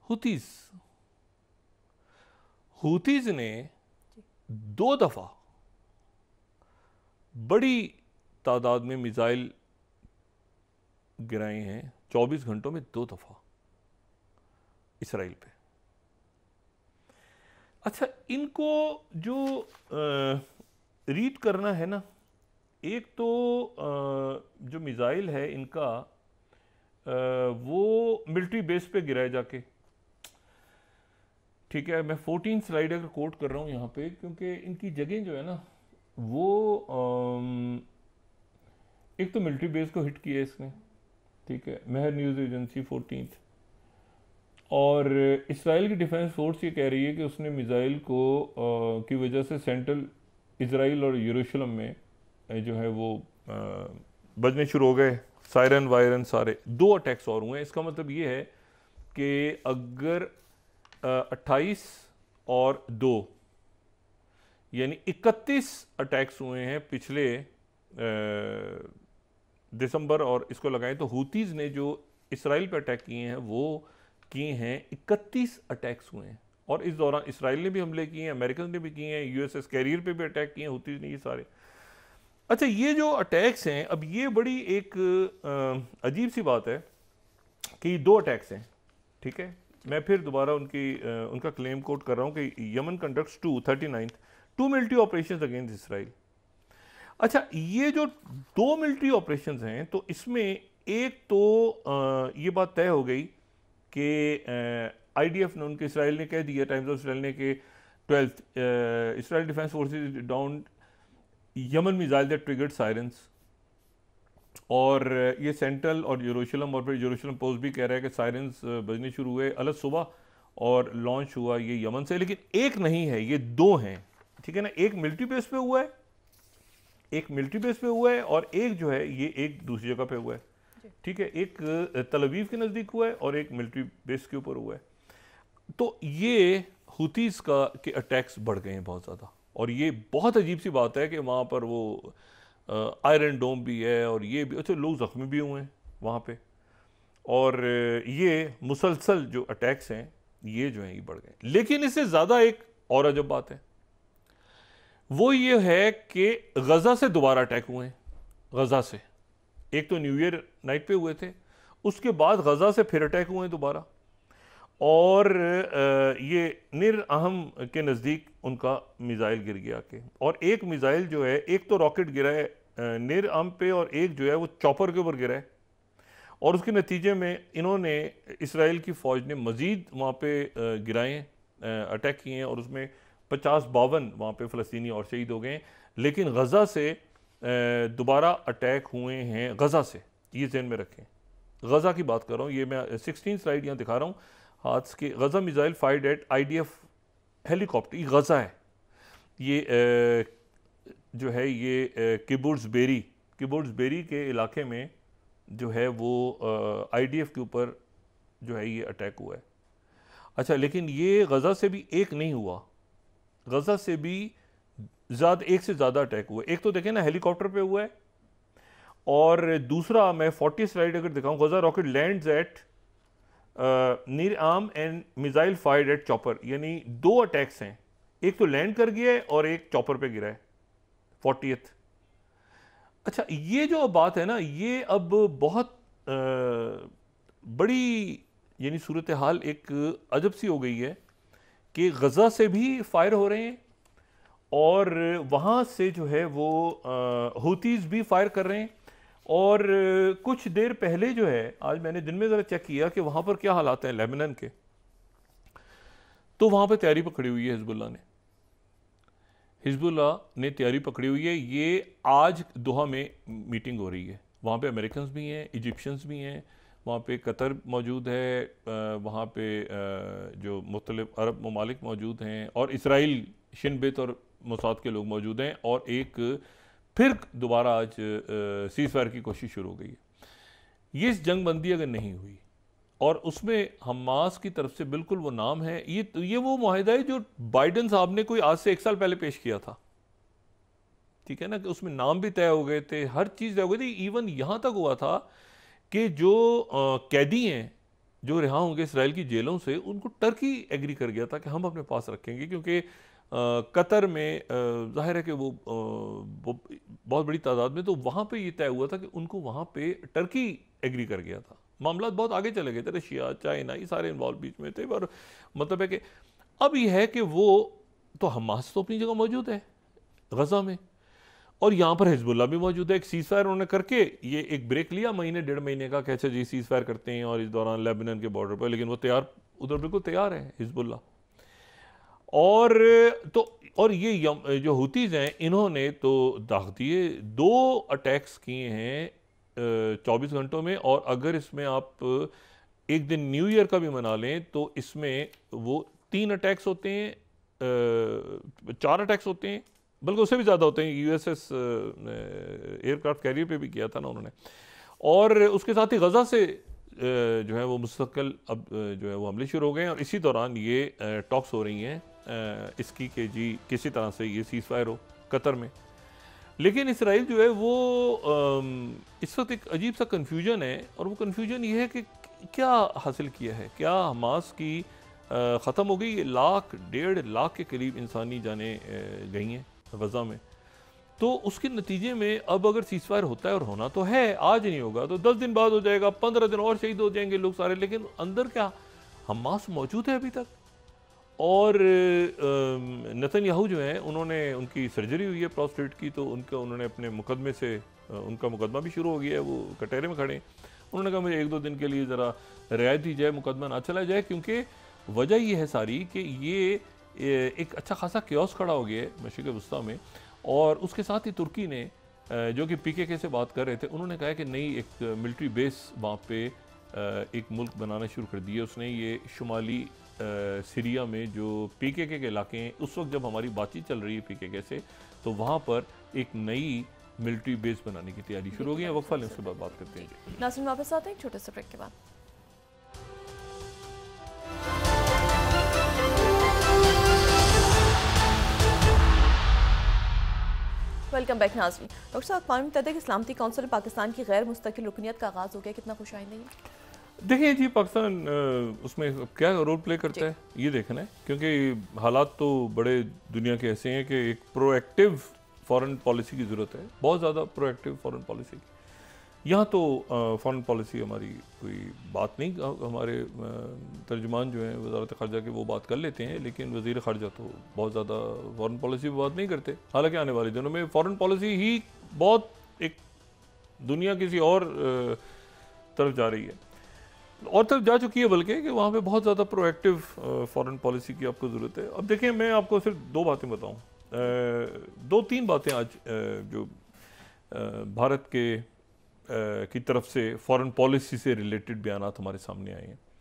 हुतीज हुतीज ने 2 दफ़ा बड़ी तादाद में मिसाइल गिराए हैं 24 घंटों में, 2 दफ़ा इसराइल पे। अच्छा, इनको जो रीड करना है ना, एक तो जो मिसाइल है इनका वो मिलिट्री बेस पे गिराए जाके, ठीक है। मैं 14 स्लाइड अगर कोट कर रहा हूँ यहाँ पे, क्योंकि इनकी जगह जो है ना वो एक तो मिलिट्री बेस को हिट किया इसने, ठीक है, महर न्यूज़ एजेंसी 14th। और इसराइल की डिफेंस फोर्स ये कह रही है कि उसने मिसाइल को की वजह से सेंट्रल इसराइल और यरूशलेम में जो है वो बजने शुरू हो गए, सायरन वायरन सारे। 2 अटैक्स और हुए हैं। इसका मतलब ये है कि अगर 28 और 2 यानी 31 अटैक्स हुए हैं पिछले दिसंबर, और इसको लगाएं तो हुतीज ने जो इसराइल पर अटैक किए हैं वो किए हैं, 31 अटैक्स हुए हैं। और इस दौरान इसराइल ने भी हमले किए हैं, अमेरिकन ने भी किए हैं, यूएसएस कैरियर पे भी अटैक किए हैं हुतीज ने, ये सारे। अच्छा, ये जो अटैक्स हैं, अब ये बड़ी एक अजीब सी बात है कि 2 अटैक्स हैं, ठीक है। मैं फिर दोबारा उनका क्लेम कोट कर रहा हूँ कि Yemen conducts 2 military operations against Israel. अच्छा, ये जो 2 मिलिट्री ऑपरेशंस हैं, तो इसमें एक तो ये बात तय हो गई कि आईडीएफ ने, उनके इसराइल ने कह दिया, टाइम्स ऑफ इसराइल ने, कि 12th Israel defence forces down Yemen missile that triggered sirens. और ये सेंट्रल और यरूशलेम, और फिर यरूशलेम पोस्ट भी कह रहा है कि सायरन्स बजने शुरू हुए अलग सुबह, और लॉन्च हुआ ये यमन से। लेकिन एक नहीं है, ये 2 हैं, ठीक है ना। एक मिलिट्री बेस पे हुआ है, एक मिलिट्री बेस पे हुआ है, और एक जो है ये एक दूसरी जगह पे हुआ है, ठीक है। एक तल अवीव के नज़दीक हुआ है और एक मिलिट्री बेस के ऊपर हुआ है। तो ये हुतीस का के अटैक्स बढ़ गए हैं बहुत ज़्यादा। और ये बहुत अजीब सी बात है कि वहाँ पर वो आयरन डोम भी है, और ये भी, अच्छा, लोग ज़ख्मी भी हुए हैं वहाँ पे। और ये मुसलसल जो अटैक्स हैं ये जो हैं ये बढ़ गए। लेकिन इससे ज़्यादा एक और अजब बात है, वो ये है कि गज़ा से दोबारा अटैक हुए हैं। गज़ा से एक तो न्यू ईयर नाइट पे हुए थे, उसके बाद गज़ा से फिर अटैक हुए हैं दोबारा। और ये निर अहम के नज़दीक उनका मिसाइल गिर गया के, और एक मिसाइल जो है, एक तो रॉकेट गिरा है निर अहम पे, और एक जो है वो चॉपर के ऊपर गिरा है। और उसके नतीजे में इन्होंने, इसराइल की फ़ौज ने मज़ीद वहाँ पे गिराए हैं, अटैक किए हैं, और उसमें 50-52 वहाँ पे फ़लस्तीनी और शहीद हो गए हैं। लेकिन गज़ा से दोबारा अटैक हुए हैं, गज़ा से, ये ज़हन में रखें। गज़ा की बात कर रहा हूँ, ये मैं 16 स्लाइड यहाँ दिखा रहा हूँ हाथ के। Gaza missile fired at IDF helicopter, ये गज़ा है, ये जो है ये किबुट्ज़ बेरी के इलाके में जो है वो आईडीएफ के ऊपर जो है ये अटैक हुआ है। अच्छा, लेकिन ये गज़ा से भी एक नहीं हुआ, गज़ा से भी एक से ज़्यादा अटैक हुए। एक तो देखें ना, हेलीकॉप्टर पे हुआ है, और दूसरा मैं 40 स्लाइड अगर दिखाऊं, गज़ा रॉकेट लैंड्स एट नीर arm and missile fired eight chopper, यानी 2 अटैक्स हैं, एक तो लैंड कर गया है और एक चॉपर पे गिरा है 40th। अच्छा, ये जो बात है ना, ये अब बहुत बड़ी यानी सूरत हाल एक अजब सी हो गई है कि गज़ा से भी फायर हो रहे हैं, और वहाँ से जो है वो हुतीज़ भी फायर कर रहे हैं। और कुछ देर पहले जो है, आज मैंने दिन में ज़रा चेक किया कि वहाँ पर क्या हालात हैं लेबनान के, तो वहाँ पर तैयारी पकड़ी हुई है हिजबुल्लाह ने तैयारी पकड़ी हुई है। ये आज दोहा में मीटिंग हो रही है, वहाँ पे अमेरिकन्स भी हैं, इजिप्शियंस भी हैं, वहाँ पे कतर मौजूद है, वहाँ पे जो मुख्तलिफ अरब ममालिक मौजूद हैं, और इसराइल, शिनबेत और मोसाद के लोग मौजूद हैं। और एक फिर दोबारा आज सीज़ फायर की कोशिश शुरू हो गई है। ये इस जंग बंदी अगर नहीं हुई, और उसमें हमास की तरफ से बिल्कुल वो नाम है, ये वो मुआहिदा है जो बाइडन साहब ने कोई आज से 1 साल पहले पेश किया था, ठीक है ना, कि उसमें नाम भी तय हो गए थे, हर चीज़ तय हो गई थी। इवन यहाँ तक हुआ था कि जो कैदी हैं जो रिहा होंगे इसराइल की जेलों से, उनको टर्की एग्री कर गया था कि हम अपने पास रखेंगे, क्योंकि कतर में ज़ाहिर है कि वो बहुत बड़ी तादाद में, तो वहाँ पे ये तय हुआ था कि उनको वहाँ पे टर्की एग्री कर गया था। मामला बहुत आगे चले गए थे, रशिया, चाइना, ये सारे इन्वॉल्व बीच में थे। और मतलब है कि अब ये है कि वो तो हमास तो अपनी जगह मौजूद है गज़ा में, और यहाँ पर हिजबुल्लाह भी मौजूद है। एक सीज़ फायर उन्होंने करके ये एक ब्रेक लिया महीने डेढ़ महीने का, कैसे जी सीज़ फायर करते हैं, और इस दौरान लेबनान के बॉर्डर पर, लेकिन वो तैयार उधर बिल्कुल तैयार है हिजबुल्लाह। और तो और ये जो हुतीज़ हैं, इन्होंने तो दाग दिए, 2 अटैक्स किए हैं 24 घंटों में। और अगर इसमें आप एक दिन न्यू ईयर का भी मना लें तो इसमें वो 3 अटैक्स होते हैं, 4 अटैक्स होते हैं, बल्कि उससे भी ज़्यादा होते हैं। यूएसएस एयरक्राफ्ट कैरियर पे भी किया था ना उन्होंने। और उसके साथ ही गज़ा से जो है वो मुस्तकिल अब जो है वो हमले शुरू हो गए हैं। और इसी दौरान ये टॉक्स हो रही हैं इसकी कि जी किसी तरह से ये सीज़ फायर हो कतर में। लेकिन इसराइल जो है वो इस वक्त एक अजीब सा कन्फ्यूजन है, और वो कन्फ्यूजन ये है कि क्या हासिल किया है, क्या हमास की ख़त्म हो गई। 1.5 लाख के करीब इंसानी जानें गई हैं गज़ा में। तो उसके नतीजे में अब अगर सीज़ फायर होता है, और होना तो है, आज नहीं होगा तो 10 दिन बाद हो जाएगा, 15 दिन और शहीद हो जाएंगे लोग सारे, लेकिन अंदर क्या हमास मौजूद है अभी तक। और नेतन्याहू जो हैं, उन्होंने उनकी सर्जरी हुई है प्रोस्टेट की, तो उन्होंने अपने मुकदमे से उनका मुकदमा भी शुरू हो गया है, वो कटहरे में खड़े हैं। उन्होंने कहा मुझे 1-2 दिन के लिए ज़रा रियायत दी जाए, मुकदमा ना चला जाए, क्योंकि वजह ये है सारी कि ये एक अच्छा खासा क्योस खड़ा हो गया है मशरिक़ वस्ता में। और उसके साथ ही तुर्की ने जो कि पीकेके से बात कर रहे थे, उन्होंने कहा कि नई एक मिलिट्री बेस वहाँ पे एक मुल्क बनाना शुरू कर दिया उसने। ये शुमाली सीरिया में जो पीकेके के इलाके हैं, उस वक्त जब हमारी बातचीत चल रही है पीकेके से, तो वहाँ पर एक नई मिलिट्री बेस बनाने की तैयारी शुरू हो गई है। वक्फा लें, उसके बाद बात करते हैं। नाज़रीन वापस आते हैं एक छोटे से ब्रेक के बाद। वेलकम बैक नाज़रीन। डॉक्टर साहब, अक़वाम मुत्तहिदा की सलामती कौंसिल पाकिस्तान की गैर मुस्तकिल रुकनीत का आगाज़ हो गया, कितना खुश आइंदा है? देखिए जी, पाकिस्तान उसमें क्या रोल प्ले करता है ये देखना है, क्योंकि हालात तो बड़े दुनिया के ऐसे हैं कि एक प्रोएक्टिव फॉरेन पॉलिसी की ज़रूरत है, बहुत ज़्यादा प्रोएक्टिव फॉरेन पॉलिसी की। यहाँ तो फॉरेन पॉलिसी हमारी कोई बात नहीं, हमारे तर्जुमान जो हैं वज़ारत ख़ारजा के वो बात कर लेते हैं, लेकिन वज़ीर ख़ारजा तो बहुत ज़्यादा फॉरेन पॉलिसी पर बात नहीं करते। हालांकि आने वाले दिनों में फॉरेन पॉलिसी ही बहुत एक दुनिया किसी और तरफ जा रही है, और तरफ जा चुकी है, बल्कि कि वहाँ पे बहुत ज़्यादा प्रोएक्टिव फॉरेन पॉलिसी की आपको ज़रूरत है। अब देखिए, मैं आपको सिर्फ 2 बातें बताऊँ, 2-3 बातें आज जो भारत के की तरफ से फॉरेन पॉलिसी से रिलेटेड बयानात हमारे सामने आए हैं।